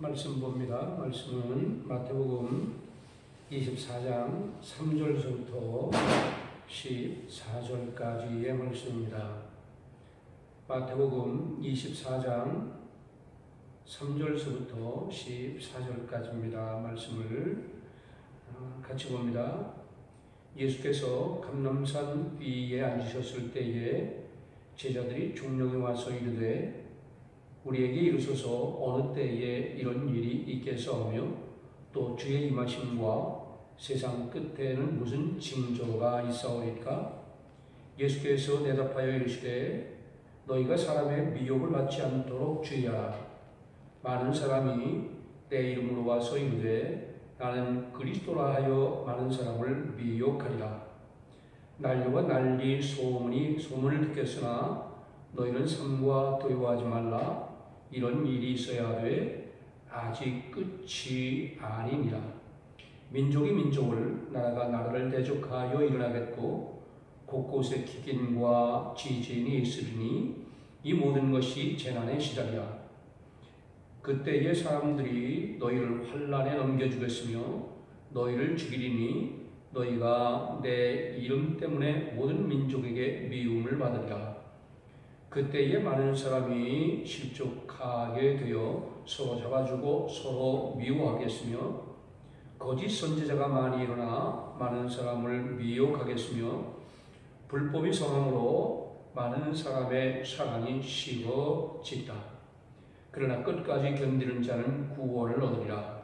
말씀 봅니다. 말씀은 마태복음 24장 3절서부터 14절까지의 말씀입니다. 마태복음 24장 3절서부터 14절까지입니다. 말씀을 같이 봅니다. 예수께서 감람산 위에 앉으셨을 때에 제자들이 종령에 와서 이르되 우리에게 이르소서 어느 때에 이런 일이 있겠사오며 또 주의 임하심과 세상 끝에는 무슨 징조가 있사오리까? 예수께서 대답하여 이르시되 너희가 사람의 미혹을 받지 않도록 주의하라. 많은 사람이 내 이름으로 와서 이르되 나는 그리스도라 하여 많은 사람을 미혹하리라. 난리와 난리 소문을 듣겠으나 너희는 삼가 두려워하지 말라. 이런 일이 있어야 하되 아직 끝이 아니니라. 민족이 민족을, 나라가 나라를 대적하여 일어나겠고 곳곳에 기근과 지진이 있으리니 이 모든 것이 재난의 시작이라. 그때에 사람들이 너희를 환난에 넘겨주겠으며 너희를 죽이리니 너희가 내 이름 때문에 모든 민족에게 미움을 받으리라. 그때에 많은 사람이 실족하게 되어 서로 잡아주고 서로 미워하겠으며 거짓 선지자가 많이 일어나 많은 사람을 미혹하겠으며 불법이 성함으로 많은 사람의 사랑이 식어진다. 그러나 끝까지 견디는 자는 구원을 얻으리라.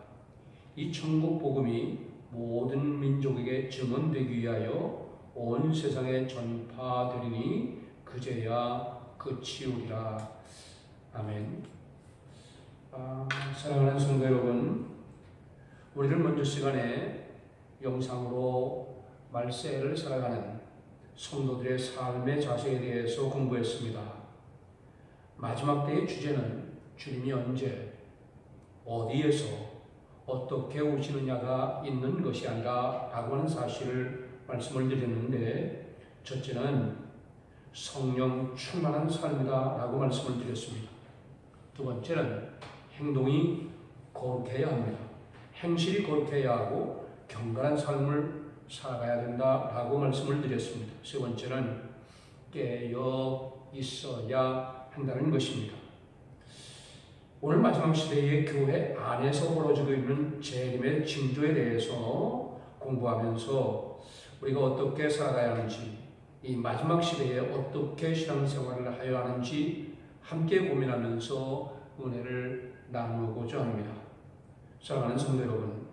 이 천국 복음이 모든 민족에게 증언되기 위하여 온 세상에 전파되리니 그제야 끝이 오리라. 아멘. 사랑하는 성도 여러분, 우리를 먼저 시간에 영상으로 말세를 살아가는 성도들의 삶의 자세에 대해서 공부했습니다. 마지막 때의 주제는 주님이 언제, 어디에서, 어떻게 오시느냐가 있는 것이 아니라 라고 하는 사실을 말씀을 드렸는데, 첫째는 성령 충만한 삶이다 라고 말씀을 드렸습니다. 두 번째는 행동이 거룩해야 합니다. 행실이 거룩해야 하고 경건한 삶을 살아가야 된다 라고 말씀을 드렸습니다. 세 번째는 깨어 있어야 한다는 것입니다. 오늘 마지막 시대의 교회 안에서 벌어지고 있는 재림의 징조에 대해서 공부하면서 우리가 어떻게 살아가야 하는지, 이 마지막 시대에 어떻게 신앙생활을 하여야 하는지 함께 고민하면서 은혜를 나누고자 합니다. 사랑하는 성도 여러분,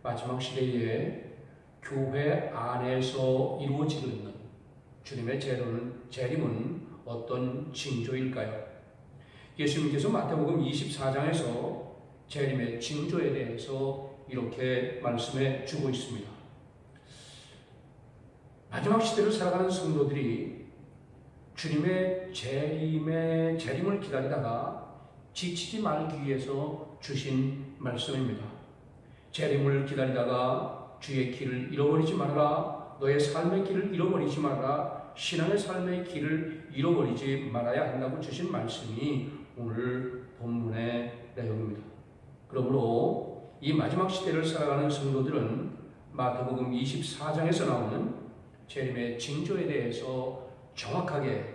마지막 시대에 교회 안에서 이루어지고 있는 주님의 재림은 어떤 징조일까요? 예수님께서 마태복음 24장에서 재림의 징조에 대해서 이렇게 말씀해 주고 있습니다. 마지막 시대를 살아가는 성도들이 주님의 재림을 기다리다가 지치지 말기 위해서 주신 말씀입니다. 재림을 기다리다가 주의 길을 잃어버리지 말아라. 너의 삶의 길을 잃어버리지 말아라. 신앙의 삶의 길을 잃어버리지 말아야 한다고 주신 말씀이 오늘 본문의 내용입니다. 그러므로 이 마지막 시대를 살아가는 성도들은 마태복음 24장에서 나오는 재림의 징조에 대해서 정확하게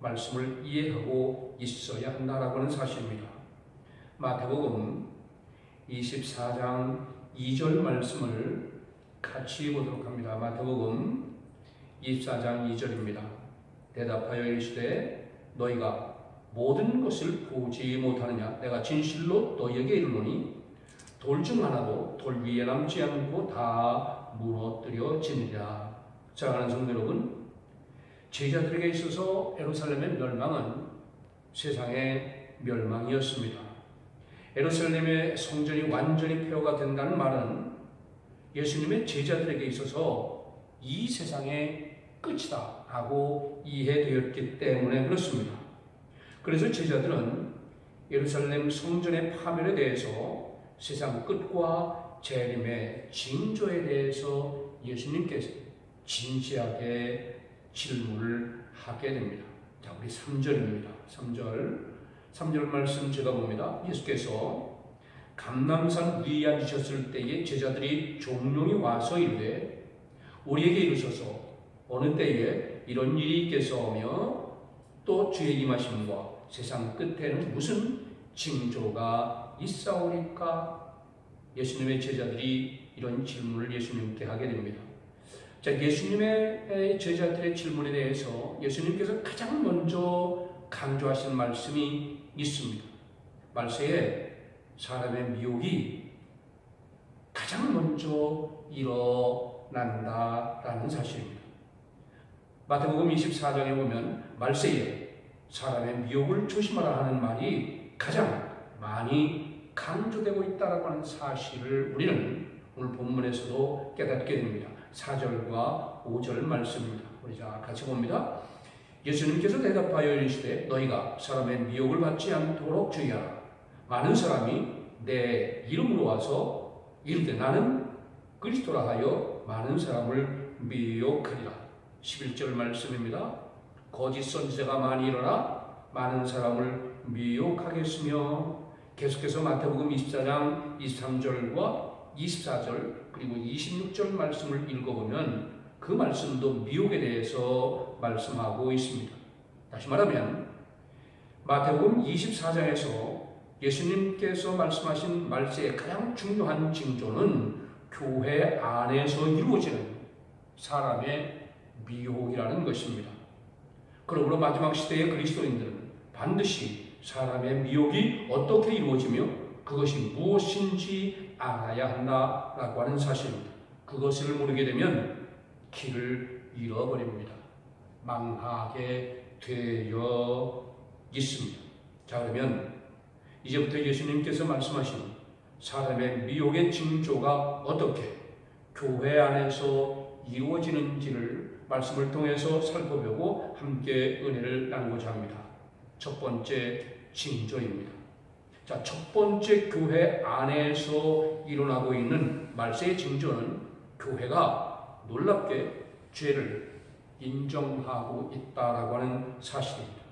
말씀을 이해하고 있어야 한다라고 하는 사실입니다. 마태복음 24장 2절 말씀을 같이 보도록 합니다. 마태복음 24장 2절입니다. 대답하여 이르시되 너희가 모든 것을 보지 못하느냐? 내가 진실로 너희에게 이르노니 돌 중 하나도 돌 위에 남지 않고 다 무너뜨려지느니라. 사랑하는 성도 여러분, 제자들에게 있어서 예루살렘의 멸망은 세상의 멸망이었습니다. 예루살렘의 성전이 완전히 폐허가 된다는 말은 예수님의 제자들에게 있어서 이 세상의 끝이다 라고 이해되었기 때문에 그렇습니다. 그래서 제자들은 예루살렘 성전의 파멸에 대해서 세상 끝과 재림의 징조에 대해서 예수님께서 진지하게 질문을 하게 됩니다. 자, 우리 3절입니다. 3절 말씀 제가 봅니다. 예수께서 감람산 위에 앉으셨을 때에 제자들이 종용이 와서 이르되 우리에게 이르소서 어느 때에 이런 일이 있겠사오며 또 주의 임하심과 세상 끝에는 무슨 징조가 있사오리까? 예수님의 제자들이 이런 질문을 예수님께 하게 됩니다. 자, 예수님의 제자들의 질문에 대해서 예수님께서 가장 먼저 강조하신 말씀이 있습니다. 말세에 사람의 미혹이 가장 먼저 일어난다라는 사실입니다. 마태복음 24장에 보면 말세에 사람의 미혹을 조심하라 하는 말이 가장 많이 강조되고 있다고 하는 사실을 우리는 오늘 본문에서도 깨닫게 됩니다. 4절과 5절 말씀입니다. 우리 자 같이 봅니다. 예수님께서 대답하여 이르시되 너희가 사람의 미혹을 받지 않도록 주의하라. 많은 사람이 내 이름으로 와서 이르되 나는 그리스도라 하여 많은 사람을 미혹하리라. 11절 말씀입니다. 거짓 선지자가 많이 일어나 많은 사람을 미혹하겠으며 계속해서 마태복음 24장 23절과 24절 그리고 26절 말씀을 읽어보면 그 말씀도 미혹에 대해서 말씀하고 있습니다. 다시 말하면 마태복음 24장에서 예수님께서 말씀하신 말세의 가장 중요한 징조는 교회 안에서 이루어지는 사람의 미혹이라는 것입니다. 그러므로 마지막 시대의 그리스도인들은 반드시 사람의 미혹이 어떻게 이루어지며 그것이 무엇인지 알아야 한다라고 하는 사실입니다. 그것을 모르게 되면 길을 잃어버립니다. 망하게 되어 있습니다. 자, 그러면 이제부터 예수님께서 말씀하신 사람의 미혹의 징조가 어떻게 교회 안에서 이루어지는지를 말씀을 통해서 살펴보고 함께 은혜를 나누고자 합니다. 첫 번째 징조입니다. 자, 첫 번째 교회 안에서 일어나고 있는 말세의 징조는 교회가 놀랍게 죄를 인정하고 있다라고 하는 사실입니다.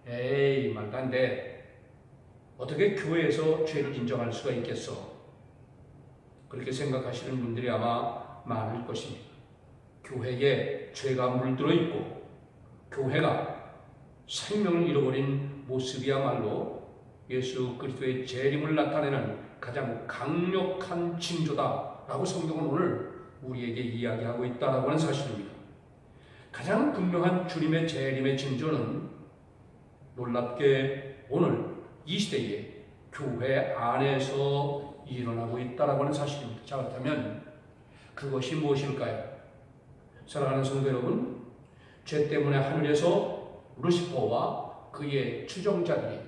에이, 말도 안 돼. 어떻게 교회에서 죄를 인정할 수가 있겠어? 그렇게 생각하시는 분들이 아마 많을 것입니다. 교회에 죄가 물들어 있고 교회가 생명을 잃어버린 모습이야말로 예수 그리스도의 재림을 나타내는 가장 강력한 징조다라고 성경은 오늘 우리에게 이야기하고 있다라고 하는 사실입니다. 가장 분명한 주님의 재림의 징조는 놀랍게 오늘 이 시대에 교회 안에서 일어나고 있다라고 하는 사실입니다. 자, 그렇다면 그것이 무엇일까요? 사랑하는 성도 여러분, 죄 때문에 하늘에서 루시퍼와 그의 추종자들이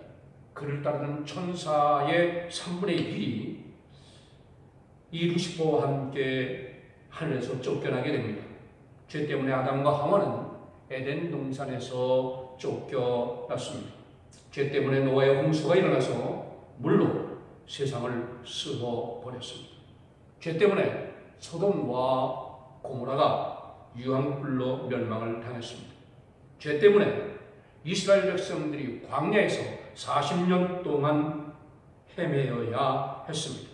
그를 따르는 천사의 3분의 1이 이 루시퍼와 함께 하늘에서 쫓겨나게 됩니다. 죄 때문에 아담과 하와는 에덴 동산에서 쫓겨났습니다. 죄 때문에 노아의 홍수가 일어나서 물로 세상을 쓸어버렸습니다. 죄 때문에 소돔과 고모라가 유황불로 멸망을 당했습니다. 죄 때문에 이스라엘 백성들이 광야에서 40년 동안 헤매어야 했습니다.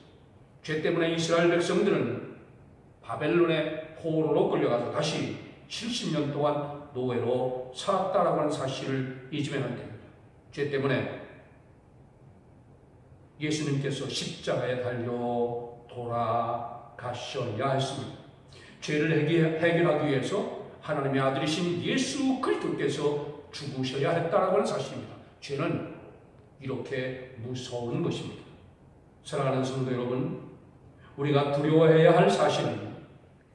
죄 때문에 이스라엘 백성들은 바벨론의 포로로 끌려가서 다시 70년 동안 노예로 살았다라고 하는 사실을 잊으면 안 됩니다. 죄 때문에 예수님께서 십자가에 달려 돌아가셔야 했습니다. 죄를 해결하기 위해서 하나님의 아들이신 예수 그리스도께서 죽으셔야 했다라고 하는 사실입니다. 죄는 이렇게 무서운 것입니다. 사랑하는 성도 여러분, 우리가 두려워해야 할 사실은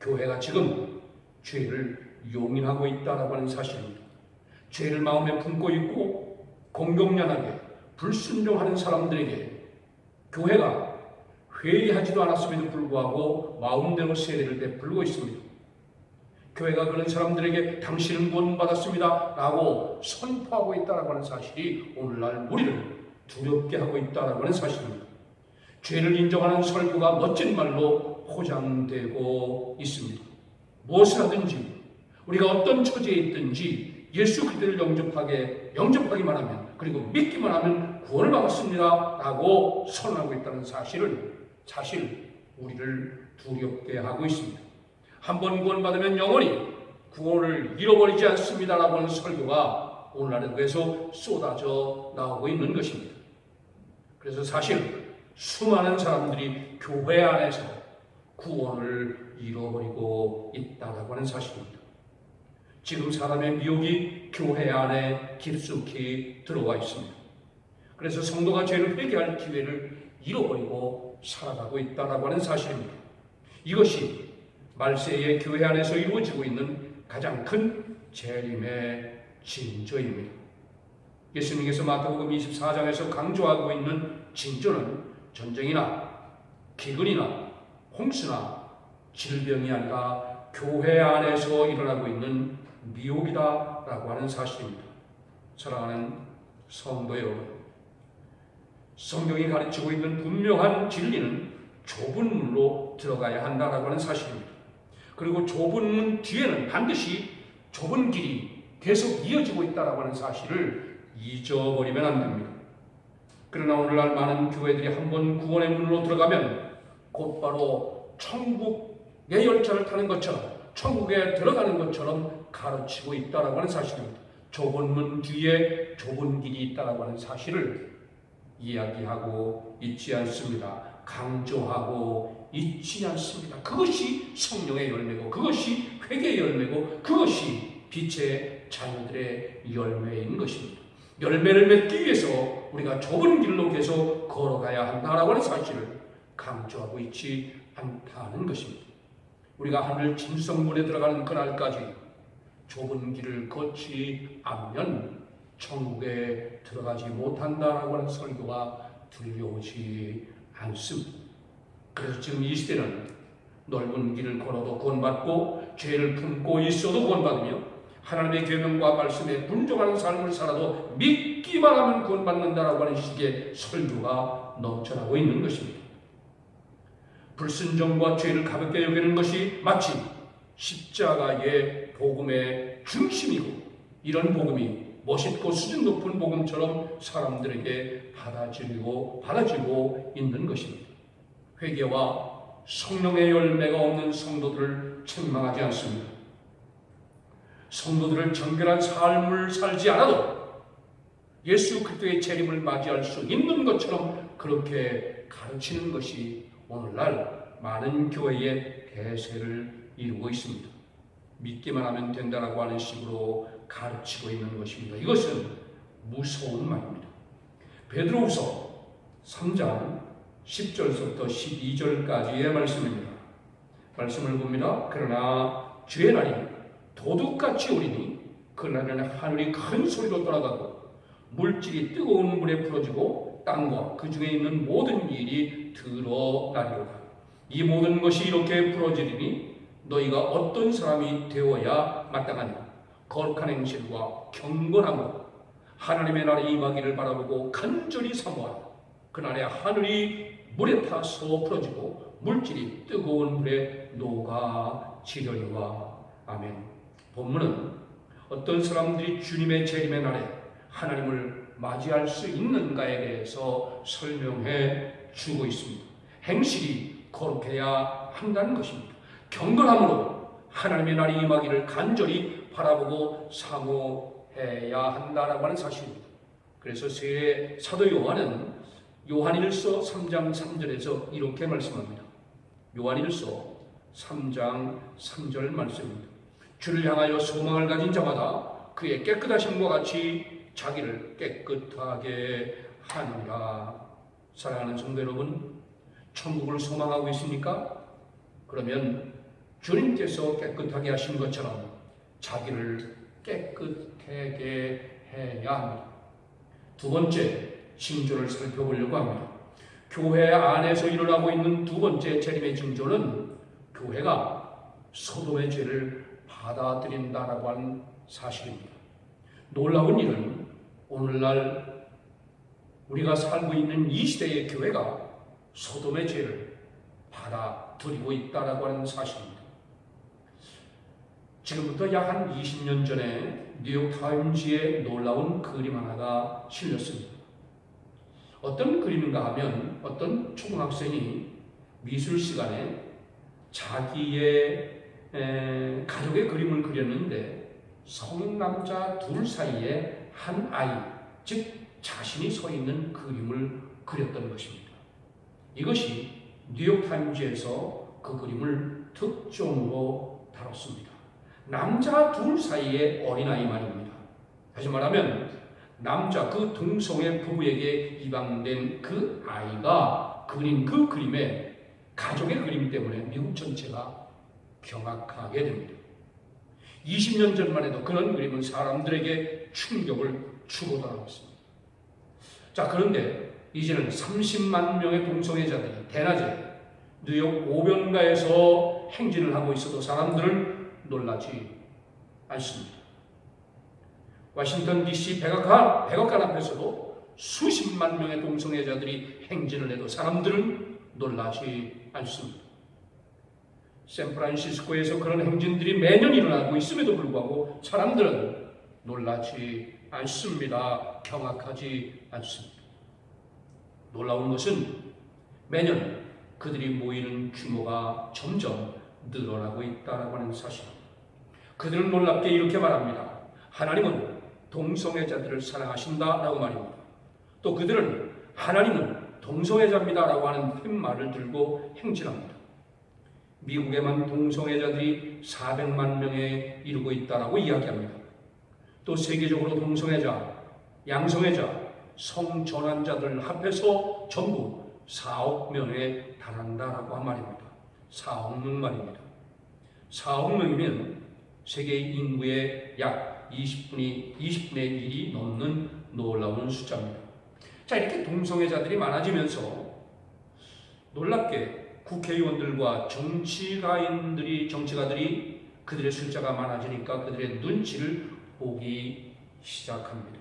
교회가 지금 죄를 용인하고 있다라고 하는 사실입니다. 죄를 마음에 품고 있고 공공연하게 불순종하는 사람들에게 교회가 회의하지도 않았음에도 불구하고 마음대로 세례를 베풀고 있습니다. 교회가 그런 사람들에게 당신은 구원받았습니다 라고 선포하고 있다고 하는 사실이 오늘날 우리를 두렵게 하고 있다고 하는 사실입니다. 죄를 인정하는 설교가 멋진 말로 포장되고 있습니다. 무엇을 하든지 우리가 어떤 처지에 있든지 예수 그리스도를 영접하기만 하면, 그리고 믿기만 하면 구원을 받았습니다 라고 선언하고 있다는 사실은 사실 우리를 두렵게 하고 있습니다. 한번 구원받으면 영원히 구원을 잃어버리지 않습니다 라고 하는 설교가 오늘날에 계속 쏟아져 나오고 있는 것입니다. 그래서 사실 수많은 사람들이 교회 안에서 구원을 잃어버리고 있다고 하는 사실입니다. 지금 사람의 미혹이 교회 안에 깊숙이 들어와 있습니다. 그래서 성도가 죄를 회개할 기회를 잃어버리고 살아가고 있다고 하는 사실입니다. 이것이 말세의 교회 안에서 이루어지고 있는 가장 큰 재림의 징조입니다. 예수님께서 마태복음 24장에서 강조하고 있는 징조는 전쟁이나 기근이나 홍수나 질병이 아니라 교회 안에서 일어나고 있는 미혹이다라고 하는 사실입니다. 사랑하는 성도 여러분, 성경이 가르치고 있는 분명한 진리는 좁은 문으로 들어가야 한다라고 하는 사실입니다. 그리고 좁은 문 뒤에는 반드시 좁은 길이 계속 이어지고 있다라고 하는 사실을 잊어버리면 안 됩니다. 그러나 오늘날 많은 교회들이 한번 구원의 문으로 들어가면 곧바로 천국의 열차를 타는 것처럼, 천국에 들어가는 것처럼 가르치고 있다라고 하는 사실입니다. 좁은 문 뒤에 좁은 길이 있다라고 하는 사실을 이야기하고 있지 않습니다. 강조하고 있지 않습니다. 그것이 성령의 열매고, 그것이 회개의 열매고, 그것이 빛의 자녀들의 열매인 것입니다. 열매를 맺기 위해서 우리가 좁은 길로 계속 걸어가야 한다라고 하는 사실을 강조하고 있지 않다는 것입니다. 우리가 하늘 진성문에 들어가는 그날까지 좁은 길을 걷지 않으면 천국에 들어가지 못한다라고 하는 설교가 들려오지 않습니다. 그래서 지금 이 시대는 넓은 길을 걸어도 구원받고 죄를 품고 있어도 구원받으며 하나님의 계명과 말씀에 순종하는 삶을 살아도 믿기만 하면 구원받는다라고 하는 식의 설교가 넘쳐나고 있는 것입니다. 불순종과 죄를 가볍게 여기는 것이 마치 십자가의 복음의 중심이고, 이런 복음이 멋있고 수준 높은 복음처럼 사람들에게 받아지고 있는 것입니다. 회개와 성령의 열매가 없는 성도들을 책망하지 않습니다. 성도들을 정결한 삶을 살지 않아도 예수 그리스도의 재림을 맞이할 수 있는 것처럼 그렇게 가르치는 것이 오늘날 많은 교회의 대세를 이루고 있습니다. 믿기만 하면 된다라고 하는 식으로 가르치고 있는 것입니다. 이것은 무서운 말입니다. 베드로후서 3장 10절부터 12절까지의 말씀입니다. 말씀을 봅니다. 그러나 주의 날이 도둑같이 오리니 그날에는 하늘이 큰 소리로 떠나가고 물질이 뜨거운 물에 풀어지고 땅과 그 중에 있는 모든 일이 드러나리로다. 이 모든 것이 이렇게 풀어지리니 너희가 어떤 사람이 되어야 마땅하냐. 거룩한 행실과 경건함으로 하나님의 날이 임하기를 바라보고 간절히 사모하라. 그날에 하늘이 물에 타서 풀어지고 물질이 뜨거운 물에 녹아지려니와. 아멘. 본문은 어떤 사람들이 주님의 재림의 날에 하나님을 맞이할 수 있는가에 대해서 설명해 주고 있습니다. 행실이 거룩해야 한다는 것입니다. 경건함으로 하나님의 날이 임하기를 간절히 바라보고 사모해야 한다라고 하는 사실입니다. 그래서 사도 요한은 요한일서 3장 3절에서 이렇게 말씀합니다. 요한일서 3장 3절 말씀입니다. 주를 향하여 소망을 가진 자마다 그의 깨끗하심과 같이 자기를 깨끗하게 하느니라. 사랑하는 성도 여러분, 천국을 소망하고 있습니까? 그러면 주님께서 깨끗하게 하신 것처럼 자기를 깨끗하게 해야 합니다. 두 번째 징조를 살펴보려고 합니다. 교회 안에서 일어나고 있는 두 번째 재림의 징조는 교회가 소돔의 죄를 받아들인다라고 하는 사실입니다. 놀라운 일은 오늘날 우리가 살고 있는 이 시대의 교회가 소돔의 죄를 받아들이고 있다라고 하는 사실입니다. 지금부터 약 한 20년 전에 뉴욕타임즈에 놀라운 그림 하나가 실렸습니다. 어떤 그림인가 하면 어떤 초등학생이 미술 시간에 자기의 가족의 그림을 그렸는데 성인 남자 둘 사이에 한 아이, 즉 자신이 서 있는 그림을 그렸던 것입니다. 이것이 뉴욕타임즈에서 그 그림을 특종으로 다뤘습니다. 남자 둘 사이의 어린아이 말입니다. 다시 말하면 남자 그 동성애 부부에게 입양된 그 아이가 그린 그 그림에 가족의 그림 때문에 미국 전체가 경악하게 됩니다. 20년 전만 해도 그런 그림은 사람들에게 충격을 주고도 있습니다. 자, 그런데 이제는 30만 명의 동성애자들이 대낮에 뉴욕 오변가에서 행진을 하고 있어도 사람들은 놀라지 않습니다. 워싱턴 DC 백악관 앞에서도 수십만 명의 동성애자들이 행진을 해도 사람들은 놀라지 않습니다. 샌프란시스코에서 그런 행진들이 매년 일어나고 있음에도 불구하고 사람들은 놀라지 않습니다. 경악하지 않습니다. 놀라운 것은 매년 그들이 모이는 규모가 점점 늘어나고 있다고 하는 사실입니다. 그들은 놀랍게 이렇게 말합니다. 하나님은 동성애자들을 사랑하신다라고 말입니다. 또 그들은 하나님은 동성애자입니다라고 하는 팻말을 들고 행진합니다. 미국에만 동성애자들이 400만 명에 이르고 있다라고 이야기합니다. 또 세계적으로 동성애자, 양성애자, 성전환자들 합해서 전부 4억 명에 달한다라고 한 말입니다. 4억 명 말입니다. 4억 명이면 세계 인구의 약 20분의 1이 넘는 놀라운 숫자입니다. 자, 이렇게 동성애자들이 많아지면서 놀랍게 국회의원들과 정치가들이 그들의 숫자가 많아지니까 그들의 눈치를 보기 시작합니다.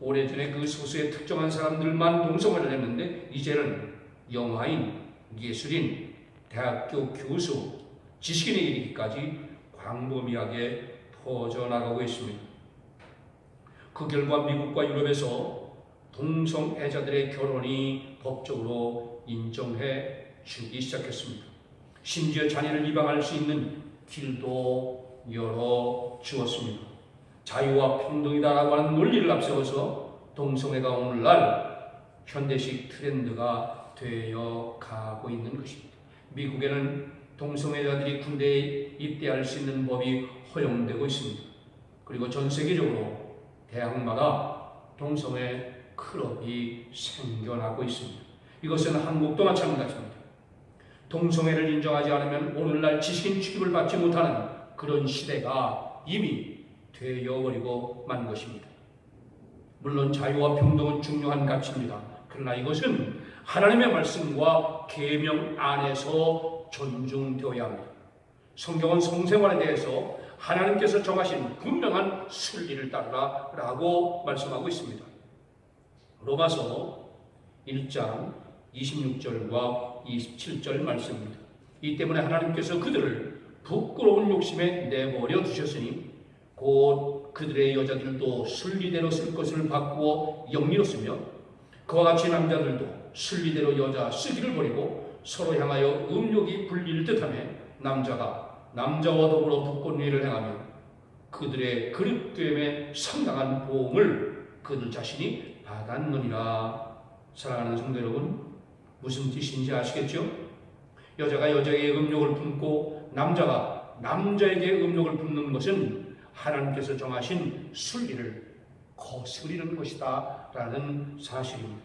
오래전에 그 소수의 특정한 사람들만 동성애를 했는데 이제는 영화인, 예술인, 대학교 교수, 지식인에 이르기까지 광범위하게 퍼져나가고 있습니다. 그 결과 미국과 유럽에서 동성애자들의 결혼이 법적으로 인정해 주기 시작했습니다. 심지어 자녀를 입양할 수 있는 길도 열어주었습니다. 자유와 평등이다라고 하는 논리를 앞세워서 동성애가 오늘날 현대식 트렌드가 되어 가고 있는 것입니다. 미국에는 동성애자들이 군대에 입대할 수 있는 법이 허용되고 있습니다. 그리고 전 세계적으로 대학마다 동성애 클럽이 생겨나고 있습니다. 이것은 한국도 마찬가지입니다. 동성애를 인정하지 않으면 오늘날 지식인 취급을 받지 못하는 그런 시대가 이미 되어버리고 만 것입니다. 물론 자유와 평등은 중요한 가치입니다. 그러나 이것은 하나님의 말씀과 계명 안에서 존중되어야 합니다. 성경은 성생활에 대해서 하나님께서 정하신 분명한 순리를 따르라 라고 말씀하고 있습니다. 로마서 1장 26절과 27절 말씀입니다. 이 때문에 하나님께서 그들을 부끄러운 욕심에 내버려 두셨으니 곧 그들의 여자들도 순리대로 쓸 것을 바꾸어 영리로 쓰며 그와 같이 남자들도 순리대로 여자 쓰기를 버리고 서로 향하여 음욕이 불릴 듯하며 남자가 남자와 더불어 부권리를 행하며 그들의 그릇됨에 상당한 보응을 그들 자신이 받았느니라. 사랑하는 성도 여러분, 무슨 뜻인지 아시겠죠? 여자가 여자에게 음욕을 품고 남자가 남자에게 음욕을 품는 것은 하나님께서 정하신 순리를 거스르는 것이다 라는 사실입니다.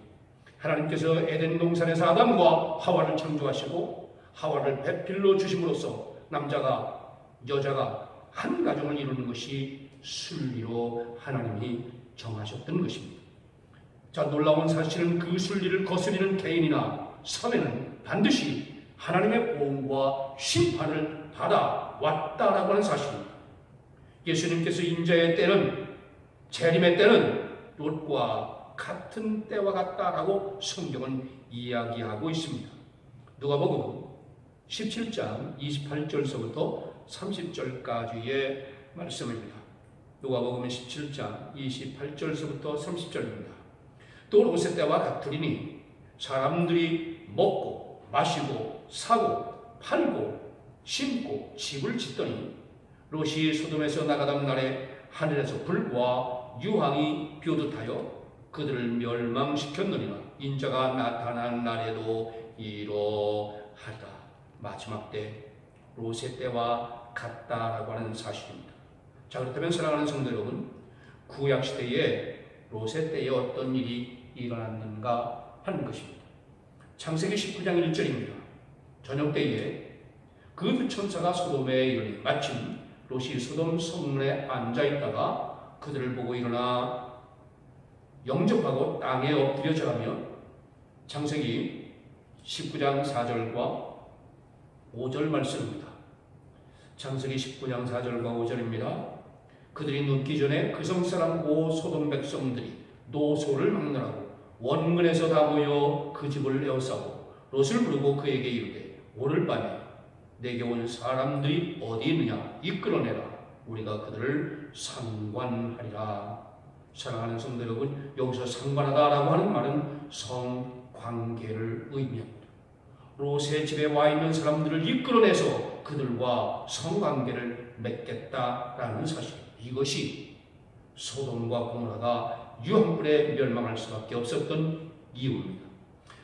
하나님께서 에덴 동산에서 아담과 하와를 창조하시고 하와를 배필로 주심으로써 남자가 여자가 한 가정을 이루는 것이 순리로 하나님이 정하셨던 것입니다. 자, 놀라운 사실은 그 순리를 거스르는 개인이나 사회는 반드시 하나님의 보응과 심판을 받아왔다라고 하는 사실입니다. 예수님께서 인자의 때는, 재림의 때는 롯과 같은 때와 같다라고 성경은 이야기하고 있습니다. 누가복음 17장 28절서부터 30절까지의 말씀입니다. 누가복음 17장 28절서부터 30절입니다. 또 로세 때와 같으리니 사람들이 먹고 마시고 사고 팔고 심고 집을 짓더니 롯이 소돔에서 나가던 날에 하늘에서 불과 유황이 비오듯하여 그들을 멸망시켰느니라. 인자가 나타난 날에도 이러하리라. 마지막 때 롯의 때와 같다라고 하는 사실입니다. 자, 그렇다면 사랑하는 성도 여러분, 구약시대에 롯의 때에 어떤 일이 일어났는가 하는 것입니다. 창세기 19장 1절입니다. 저녁 때에 그 두 천사가 소돔에 이르니 마침 롯이 소돔 성문에 앉아있다가 그들을 보고 일어나 영접하고 땅에 엎드려 절하며, 창세기 19장 4절과 5절 말씀입니다. 창세기 19장 4절과 5절입니다. 그들이 눕기 전에 그 성사람 고 소돔 백성들이 노소를 막느라고 원근에서 다 모여 그 집을 에워싸고 롯을 부르고 그에게 이르되 오늘 밤에 내게 온 사람들이 어디 있느냐 이끌어내라. 우리가 그들을 상관하리라. 사랑하는 성도 여러분, 여기서 상관하다라고 하는 말은 성관계를 의미합니다. 롯의 집에 와 있는 사람들을 이끌어내서 그들과 성관계를 맺겠다라는 사실, 이것이 소돔과 고모라가 유황불에 멸망할 수밖에 없었던 이유입니다.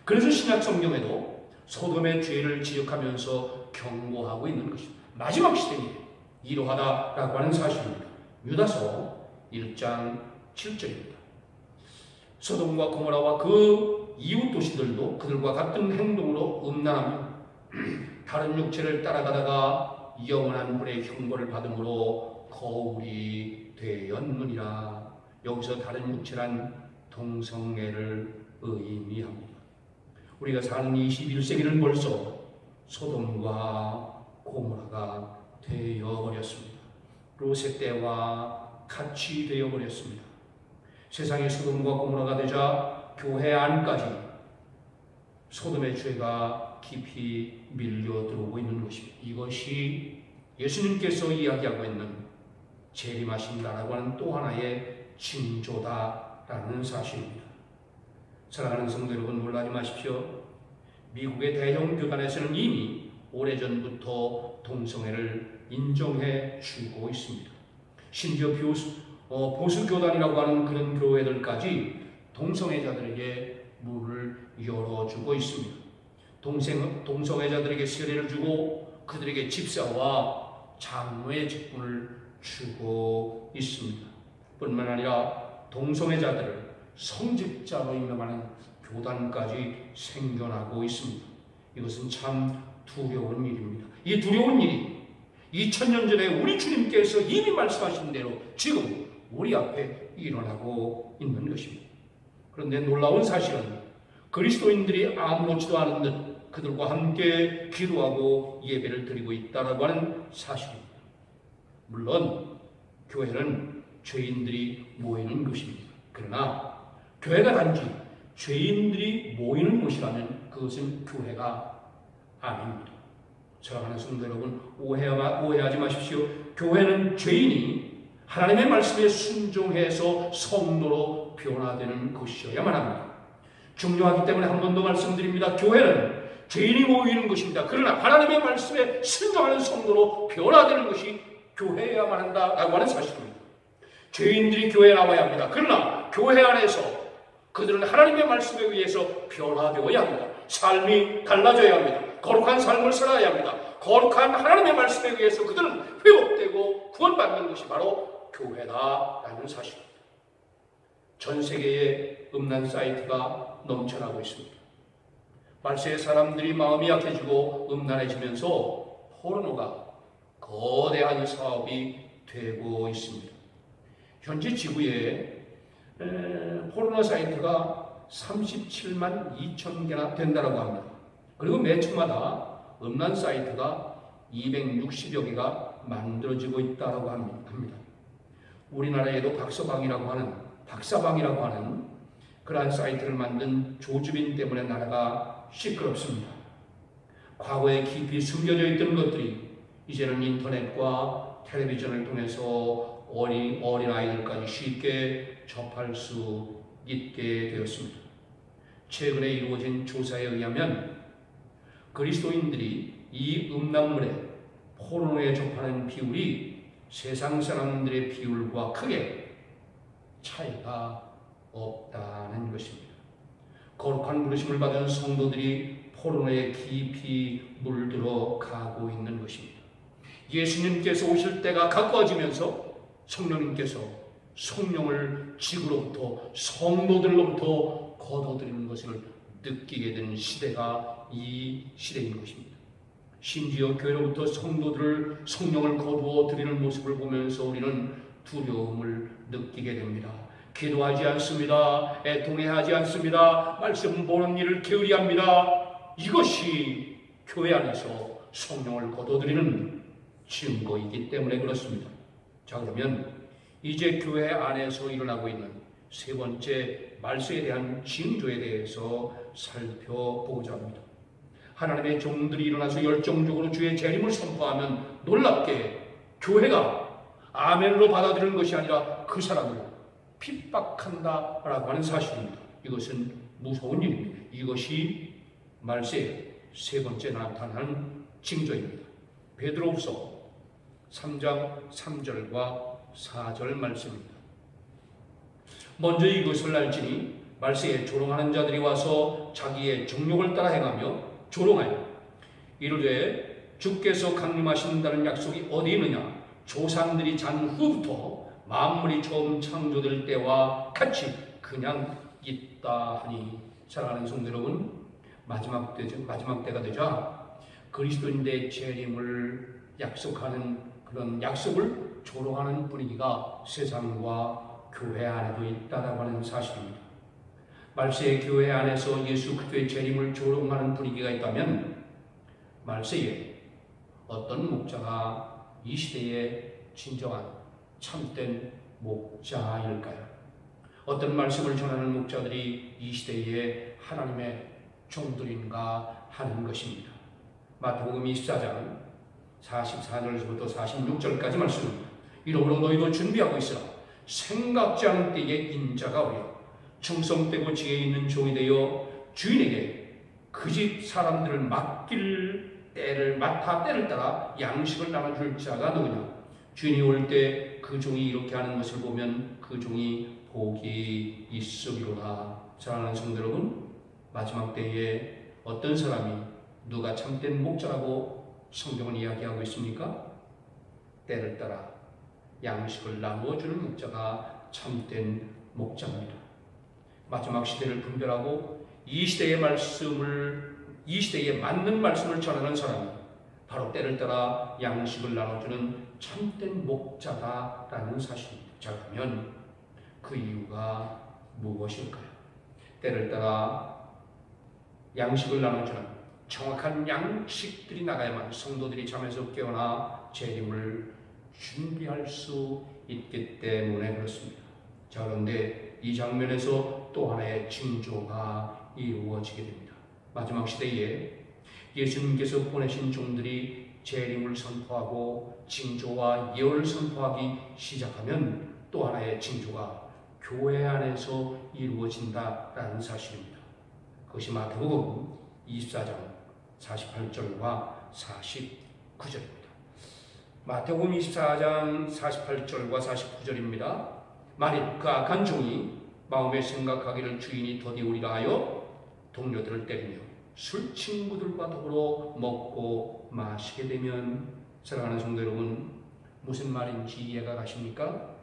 그래서 신약 성경에도 소돔의 죄를 지적하면서 경고하고 있는 것입니다. 마지막 시대에 이러하다라고 하는 사실입니다. 유다서 1장 7절입니다. 소돔과 고모라와 그 이웃 도시들도 그들과 같은 행동으로 음란하며 다른 육체를 따라가다가 영원한 불의 형벌을 받음으로 거울이 되었느니라. 여기서 다른 육체란 동성애를 의미합니다. 우리가 사는 21세기는 벌써 소돔과 고모라가 되어버렸습니다. 롯의 때와 같이 되어버렸습니다. 세상의 소돔과 고모라가 되자 교회 안까지 소돔의 죄가 깊이 밀려 들어오고 있는 것입니다. 이것이 예수님께서 이야기하고 있는 재림하신다라고 하는 또 하나의 징조다라는 사실입니다. 사랑하는 성도 여러분, 놀라지 마십시오. 미국의 대형 교단에서는 이미 오래전부터 동성애를 인정해 주고 있습니다. 심지어 보수 교단이라고 하는 그런 교회들까지 동성애자들에게 문을 열어주고 있습니다. 동성애자들에게 세례를 주고 그들에게 집사와 장로의 직분을 주고 있습니다. 뿐만 아니라 동성애자들을 성직자로 임명하는 교단까지 생겨나고 있습니다. 이것은 참 두려운 일입니다. 이 두려운 일이 2000년 전에 우리 주님께서 이미 말씀하신 대로 지금 우리 앞에 일어나고 있는 것입니다. 그런데 놀라운 사실은 그리스도인들이 아무렇지도 않은 듯 그들과 함께 기도하고 예배를 드리고 있다고 하는 사실입니다. 물론 교회는 죄인들이 모이는 것입니다. 그러나 교회가 단지 죄인들이 모이는 곳이라면 그것은 교회가 아닙니다. 사랑하는 성도 여러분, 오해하지 마십시오. 교회는 죄인이 하나님의 말씀에 순종해서 성도로 변화되는 것이어야만 합니다. 중요하기 때문에 한 번 더 말씀드립니다. 교회는 죄인이 모이는 것입니다. 그러나 하나님의 말씀에 순종하는 성도로 변화되는 것이 교회여야만 한다라고 하는 사실입니다. 죄인들이 교회에 나와야 합니다. 그러나 교회 안에서 그들은 하나님의 말씀에 의해서 변화되어야 합니다. 삶이 달라져야 합니다. 거룩한 삶을 살아야 합니다. 거룩한 하나님의 말씀에 의해서 그들은 회복되고 구원받는 것이 바로 교회다라는 사실입니다. 전 세계에 음란 사이트가 넘쳐나고 있습니다. 말세의 사람들이 마음이 약해지고 음란해지면서 포르노가 거대한 사업이 되고 있습니다. 현재 지구에 포르노 사이트가 37만 2천 개나 된다고 합니다. 그리고 매초마다 음란 사이트가 260여 개가 만들어지고 있다고 합니다. 우리나라에도 박사방이라고 하는 그러한 사이트를 만든 조주빈 때문에 나라가 시끄럽습니다. 과거에 깊이 숨겨져 있던 것들이 이제는 인터넷과 텔레비전을 통해서 어린아이들까지 쉽게 접할 수 있게 되었습니다. 최근에 이루어진 조사에 의하면 그리스도인들이 이 음란물에 포르노에 접하는 비율이 세상 사람들의 비율과 크게 차이가 없다는 것입니다. 거룩한 부르심을 받은 성도들이 포르노에 깊이 물들어 가고 있는 것입니다. 예수님께서 오실 때가 가까워지면서 성령님께서 성령을 지구로부터 성도들로부터 거둬들이는 것을 느끼게 되는 시대가 이 시대인 것입니다. 심지어 교회로부터 성도들을 성령을 거두어 드리는 모습을 보면서 우리는 두려움을 느끼게 됩니다. 기도하지 않습니다. 애통해하지 않습니다. 말씀 보는 일을 게으리합니다. 이것이 교회 안에서 성령을 거둬들이는 증거이기 때문에 그렇습니다. 자, 그러면 이제 교회 안에서 일어나고 있는 세 번째 말세에 대한 징조에 대해서 살펴보고자 합니다. 하나님의 종들이 일어나서 열정적으로 주의 재림을 선포하면 놀랍게 교회가 아멘으로 받아들이는 것이 아니라 그 사람을 핍박한다라고 하는 사실입니다. 이것은 무서운 일입니다. 이것이 말세의 세 번째 나타나는 징조입니다. 베드로후서 3장 3절과 4절 말씀입니다. 먼저 이것을 알지니 말세에 조롱하는 자들이 와서 자기의 정욕을 따라 행하며 조롱하여 이르되 주께서 강림하신다는 약속이 어디 있느냐? 조상들이 잔 후부터 만물이 처음 창조될 때와 같이 그냥 있다 하니. 사랑하는 성도 여러분, 마지막 때가 되자 그리스도인의 재림을 약속하는 그런 약속을 조롱하는 분위기가 세상과 교회 안에도 있다고 하는 사실입니다. 말세의 교회 안에서 예수 그리스도의 재림을 조롱하는 분위기가 있다면 말세에 어떤 목자가 이 시대의 진정한 참된 목자일까요? 어떤 말씀을 전하는 목자들이 이 시대의 하나님의 종들인가 하는 것입니다. 마태복음 24장 44절에서부터 46절까지 말씀입니다. 이러므로 너희도 준비하고 있으라. 생각지 않은 때에 인자가 오리라. 충성되고 지혜 있는 종이 되어 주인에게 그 집 사람들을 맡길 때를 맡아 때를 따라 양식을 나눠줄 자가 누구냐? 주인이 올 때 그 종이 이렇게 하는 것을 보면 그 종이 복이 있으리로다. 사랑하는 성도 여러분, 마지막 때에 어떤 사람이 누가 참된 목자라고 성경은 이야기하고 있습니까? 때를 따라 양식을 나누어주는 목자가 참된 목자입니다. 마지막 시대를 분별하고 이 시대에 맞는 말씀을 전하는 사람이 바로 때를 따라 양식을 나눠주는 참된 목자다라는 사실입니다. 자, 그러면 그 이유가 무엇일까요? 때를 따라 양식을 나눠주는 정확한 양식들이 나가야만 성도들이 잠에서 깨어나 재림을 준비할 수 있기 때문에 그렇습니다. 자, 그런데 이 장면에서 또 하나의 징조가 이루어지게 됩니다. 마지막 시대에 예수님께서 보내신 종들이 재림을 선포하고 징조와 예언을 선포하기 시작하면 또 하나의 징조가 교회 안에서 이루어진다라는 사실입니다. 그것이 마태복음 24장 48절과 49절입니다. 마태복음 24장 48절과 49절입니다. 만일 그 악한 종이 마음에 생각하기를 주인이 더디우리라 하여 동료들을 때리며 술 친구들과 더불어 먹고 마시게 되면, 사랑하는 성도 여러분, 무슨 말인지 이해가 가십니까?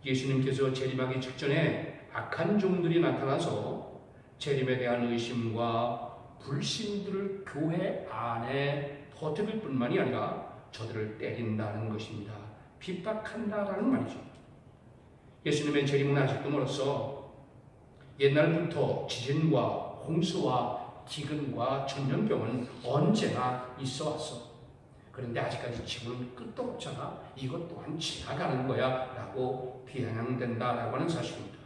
예수님께서 재림하기 직전에 악한 종들이 나타나서 재림에 대한 의심과 불신들을 교회 안에 퍼뜨릴 뿐만이 아니라 저들을 때린다는 것입니다. 핍박한다라는 말이죠. 예수님의 재림은 아직도 멀었어. 옛날부터 지진과 홍수와 기근과 전염병은 언제나 있어 왔어. 그런데 아직까지 지구는 끝도 없잖아. 이것 또한 지나가는 거야 라고 비아냥된다라고 하는 사실입니다.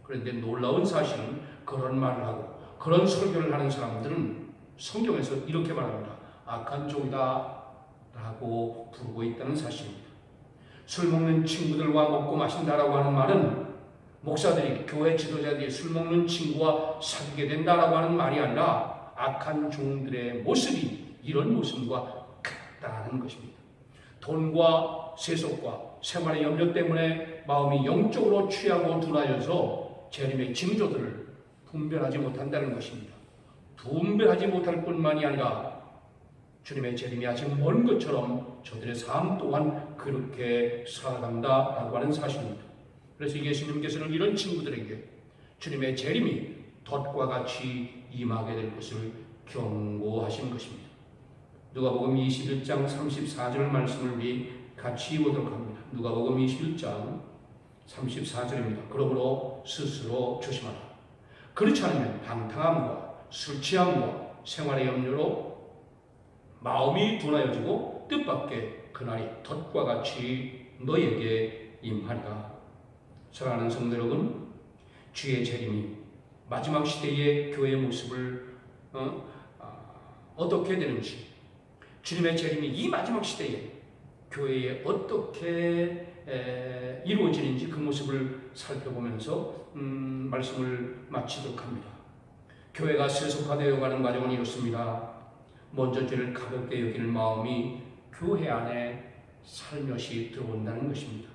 그런데 놀라운 사실은 그런 말을 하고 그런 설교를 하는 사람들은 성경에서 이렇게 말합니다. 악한 종이다 라고 부르고 있다는 사실입니다. 술 먹는 친구들과 먹고 마신다라고 하는 말은 목사들이, 교회 지도자들이 술 먹는 친구와 사귀게 된다라고 하는 말이 아니라 악한 종들의 모습이 이런 모습과 같다는 것입니다. 돈과 세속과 생활의 염려 때문에 마음이 영적으로 취하고 둔하여서 재림의 징조들을 분별하지 못한다는 것입니다. 분별하지 못할 뿐만이 아니라 주님의 재림이 아직 먼 것처럼 저들의 삶 또한 그렇게 살아간다라고 하는 사실입니다. 그래서 예수님께서는 이런 친구들에게 주님의 재림이 덫과 같이 임하게 될 것을 경고하신 것입니다. 누가복음 21장 34절 말씀을 우리 같이 보도록 합니다. 누가복음 21장 34절입니다. 그러므로 스스로 조심하라. 그렇지 않으면 방탕함과 술 취함과 생활의 염려로 마음이 둔하여지고 뜻밖의 그날이 덫과 같이 너에게 임하리라. 사랑하는 성도 여러분, 주의 재림이 마지막 시대의 교회의 모습을 어떻게 되는지, 주님의 재림이 이 마지막 시대에 교회에 어떻게 이루어지는지 그 모습을 살펴보면서 말씀을 마치도록 합니다. 교회가 세속화되어 가는 과정은 이렇습니다. 먼저 죄를 가볍게 여기는 마음이 교회 안에 살며시 들어온다는 것입니다.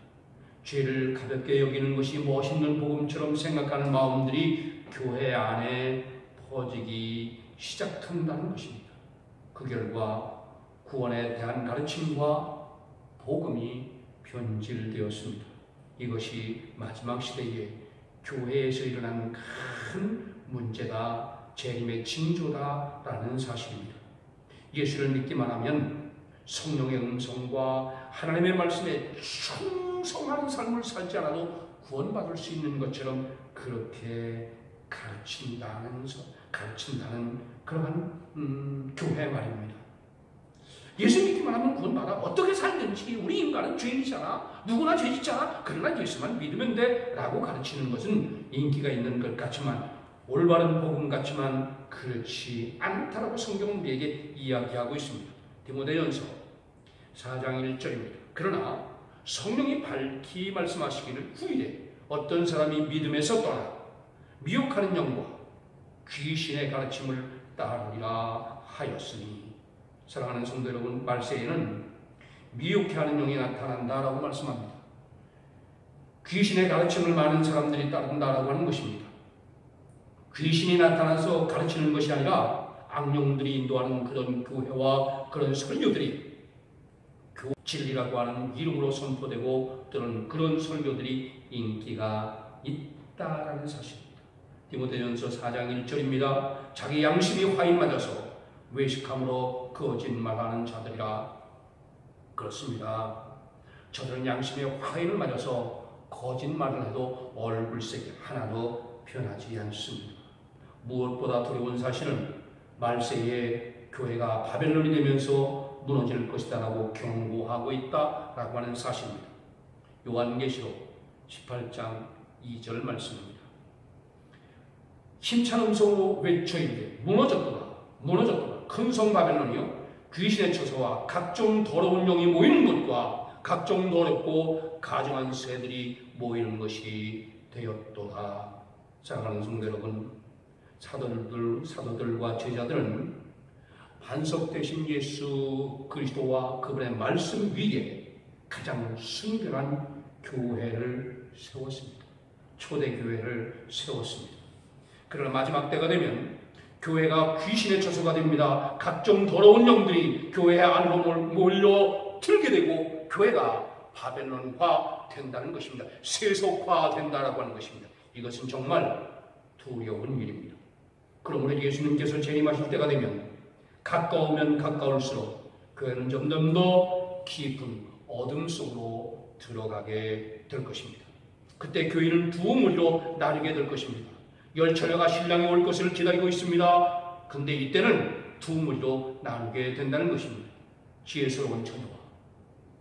죄를 가볍게 여기는 것이 멋있는 복음처럼 생각하는 마음들이 교회 안에 퍼지기 시작한다는 것입니다. 그 결과 구원에 대한 가르침과 복음이 변질되었습니다. 이것이 마지막 시대에 교회에서 일어난 큰 문제다, 재림의 징조다라는 사실입니다. 예수를 믿기만 하면 성령의 음성과 하나님의 말씀에 충성한 삶을 살지 않아도 구원받을 수 있는 것처럼 그렇게 가르친다는 그러한 교회 말입니다. 예수 믿기만 하면 구원받아. 어떻게 살든지 우리 인간은 죄인이잖아. 누구나 죄짓잖아. 그러나 예수만 믿으면 돼 라고 가르치는 것은 인기가 있는 것 같지만, 올바른 복음 같지만 그렇지 않다라고 성경은 우리에게 이야기하고 있습니다. 디모데전서 4장 1절입니다. 그러나 성령이 밝히 말씀하시기를 후일에 어떤 사람이 믿음에서 떠나 미혹하는 영과 귀신의 가르침을 따르리라 하였으니. 사랑하는 성도 여러분, 말세에는 미혹해 하는 영이 나타난다라고 말씀합니다. 귀신의 가르침을 많은 사람들이 따른다라고 하는 것입니다. 귀신이 나타나서 가르치는 것이 아니라 악령들이 인도하는 그런 교회와 그런 설교들이 진리라고 하는 이름으로 선포되고 또는 그런 설교들이 인기가 있다라는 사실입니다. 디모데전서 4장 1절입니다. 자기 양심이 화인 맞아서 외식함으로 거짓말하는 자들이라. 그렇습니다. 저들은 양심의 화인을 맞아서 거짓말을 해도 얼굴색이 하나도 변하지 않습니다. 무엇보다 두려운 사실은 말세에 교회가 바벨론이 되면서 무너질 것이다 라고 경고하고 있다라고 하는 사실입니다. 요한계시록 18장 2절 말씀입니다. 힘찬 음성으로 외쳐 이르되 무너졌도다 무너졌도다. 큰 성 바벨론이요 귀신의 처소와 각종 더러운 영이 모이는 것과 각종 더럽고 가증한 새들이 모이는 것이 되었도다. 사랑하는 성도 여러분, 사도들과 제자들은 반석 되신 예수 그리스도와 그분의 말씀 위에 가장 순결한 교회를 세웠습니다. 초대교회를 세웠습니다. 그러나 마지막 때가 되면 교회가 귀신의 처소가 됩니다. 각종 더러운 영들이 교회 안으로 몰려 들게 되고 교회가 바벨론화 된다는 것입니다. 세속화 된다라고 하는 것입니다. 이것은 정말 두려운 일입니다. 그러므로 예수님께서 재림하실 때가 되면 가까우면 가까울수록 교회는 점점 더 깊은 어둠 속으로 들어가게 될 것입니다. 그때 교회는 두 무리로 나뉘게 될 것입니다. 열 처녀가 신랑이 올 것을 기다리고 있습니다. 근데 이때는 두 무리로 나누게 된다는 것입니다. 지혜스러운 처녀와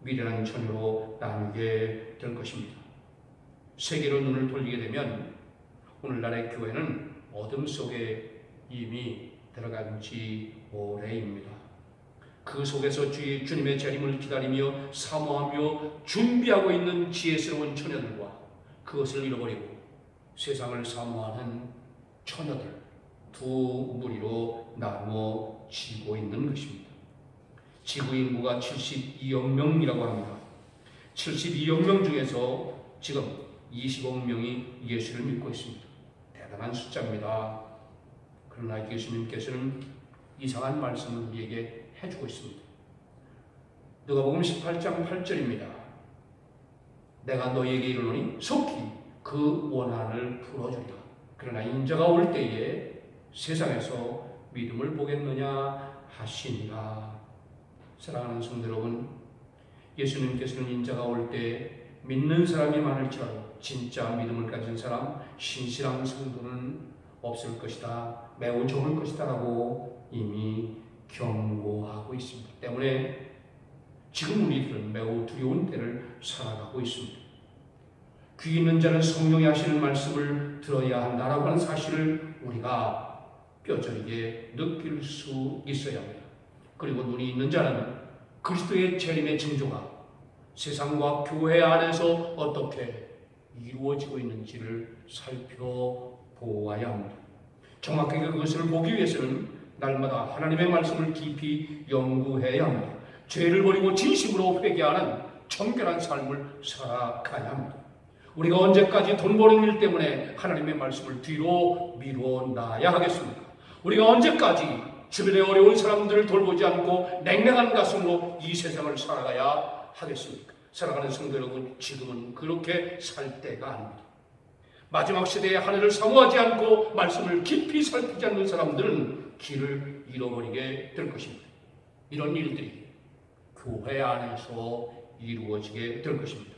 미련한 처녀로 나누게 될 것입니다. 세계로 눈을 돌리게 되면 오늘날의 교회는 어둠 속에 이미 들어간 지 오래입니다. 그 속에서 주님의 재림을 기다리며 사모하며 준비하고 있는 지혜스러운 처녀들과 그것을 잃어버리고 세상을 사모하는 처녀들 두 무리로 나누어지고 있는 것입니다. 지구 인구가 72억 명이라고 합니다. 72억 명 중에서 지금 20억 명이 예수를 믿고 있습니다. 대단한 숫자입니다. 그러나 예수님께서는 이상한 말씀을 우리에게 해주고 있습니다. 누가복음 18장 8절입니다. 내가 너희에게 이르노니 속히 그 원한을 풀어주리라. 그러나 인자가 올 때에 세상에서 믿음을 보겠느냐 하시니라. 사랑하는 성도 여러분, 예수님께서는 인자가 올 때 믿는 사람이 많을지라도 진짜 믿음을 가진 사람, 신실한 성도는 없을 것이다, 매우 적을 것이다 라고 이미 경고하고 있습니다. 때문에 지금 우리들은 매우 두려운 때를 살아가고 있습니다. 귀 있는 자는 성령이 하시는 말씀을 들어야 한다라고 하는 사실을 우리가 뼈저리게 느낄 수 있어야 합니다. 그리고 눈이 있는 자는 그리스도의 재림의 징조가 세상과 교회 안에서 어떻게 이루어지고 있는지를 살펴보아야 합니다. 정확하게 그것을 보기 위해서는 날마다 하나님의 말씀을 깊이 연구해야 합니다. 죄를 버리고 진심으로 회개하는 정결한 삶을 살아가야 합니다. 우리가 언제까지 돈 버는 일 때문에 하나님의 말씀을 뒤로 미뤄놔야 하겠습니까? 우리가 언제까지 주변의 어려운 사람들을 돌보지 않고 냉랭한 가슴으로 이 세상을 살아가야 하겠습니까? 사랑하는 성도 여러분, 지금은 그렇게 살 때가 아닙니다. 마지막 시대에 하늘을 사모하지 않고 말씀을 깊이 살피지 않는 사람들은 길을 잃어버리게 될 것입니다. 이런 일들이 교회 안에서 이루어지게 될 것입니다.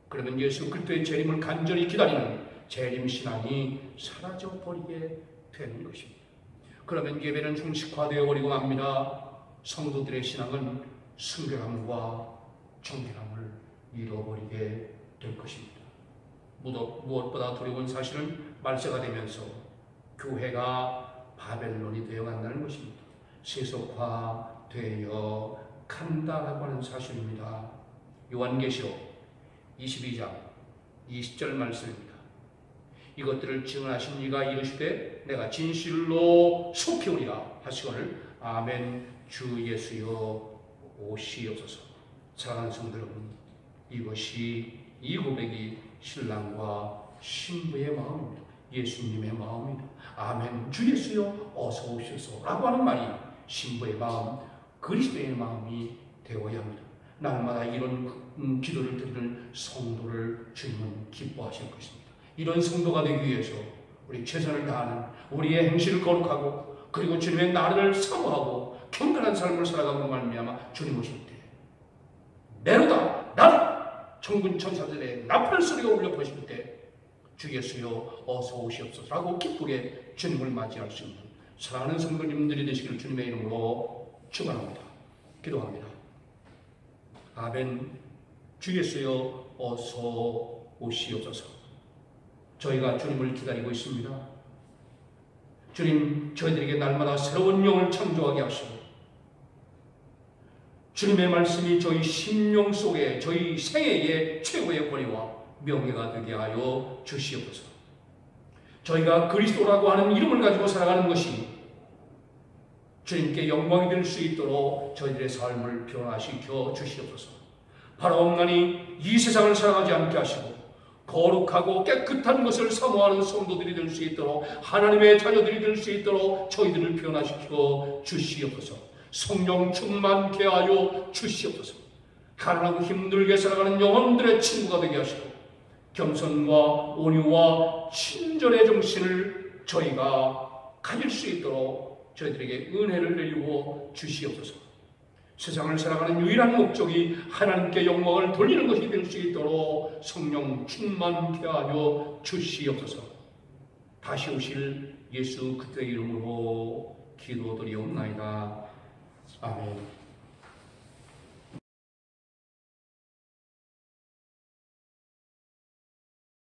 그러면 예수 그리스도의 재림을 간절히 기다리는 재림신앙이 사라져버리게 되는 것입니다. 그러면 예배는 형식화되어 버리고 맙니다. 성도들의 신앙은 순결함과 정결함을 잃어버리게 될 것입니다. 무엇보다 두려운 사실은 말세가 되면서 교회가 바벨론이 되어 간다는 것입니다. 세속화되어 간다라고 하는 사실입니다. 요한계시록 22장 20절 말씀입니다. 이것들을 증언하신 이가 이르시되 내가 진실로 속히 오리라 하시거늘 아멘. 주 예수여 오시옵소서. 사랑하는 성도 여러분, 이것이 이 고백이 신랑과 신부의 마음입니다. 예수님의 마음입니다. 아멘. 주 예수여 어서 오시옵소서 라고 하는 말이 신부의 마음, 그리스도의 마음이 되어야 합니다. 날마다 이런 기도를 드리는 성도를 주님은 기뻐하실 것입니다. 이런 성도가 되기 위해서 우리 최선을 다하는 우리의 행실을 거룩하고 그리고 주님의 나를 사모하고 경건한 삶을 살아가고 말미암아 주님 오실 때 내로다 나다 천군 천사들의 나팔 소리가 울려 퍼질 때 주 예수여 어서 오시옵소서라고 기쁘게 주님을 맞이할 수 있는 사랑하는 성도님들이 되시기를 주님의 이름으로 축원합니다. 기도합니다. 아멘. 주 예수여 어서 오시옵소서. 저희가 주님을 기다리고 있습니다. 주님, 저희들에게 날마다 새로운 영을 창조하게 하시고 주님의 말씀이 저희 심령 속에 저희 생애의 최고의 권위와 명예가 되게 하여 주시옵소서. 저희가 그리스도라고 하는 이름을 가지고 살아가는 것이 주님께 영광이 될 수 있도록 저희들의 삶을 변화시켜 주시옵소서. 바라옵나니 이 세상을 살아가지 않게 하시고 거룩하고 깨끗한 것을 사모하는 성도들이 될 수 있도록 하나님의 자녀들이 될 수 있도록 저희들을 변화시켜 주시옵소서. 성령 충만케 하여 주시옵소서. 가난하고 힘들게 살아가는 영혼들의 친구가 되게 하시고 겸손과 온유와 친절의 정신을 저희가 가질 수 있도록 저희들에게 은혜를 내리고 주시옵소서. 세상을 살아가는 유일한 목적이 하나님께 영광을 돌리는 것이 될 수 있도록 성령 충만케 하여 주시옵소서. 다시 오실 예수 그리스도의 이름으로 기도드리옵나이다. 아멘.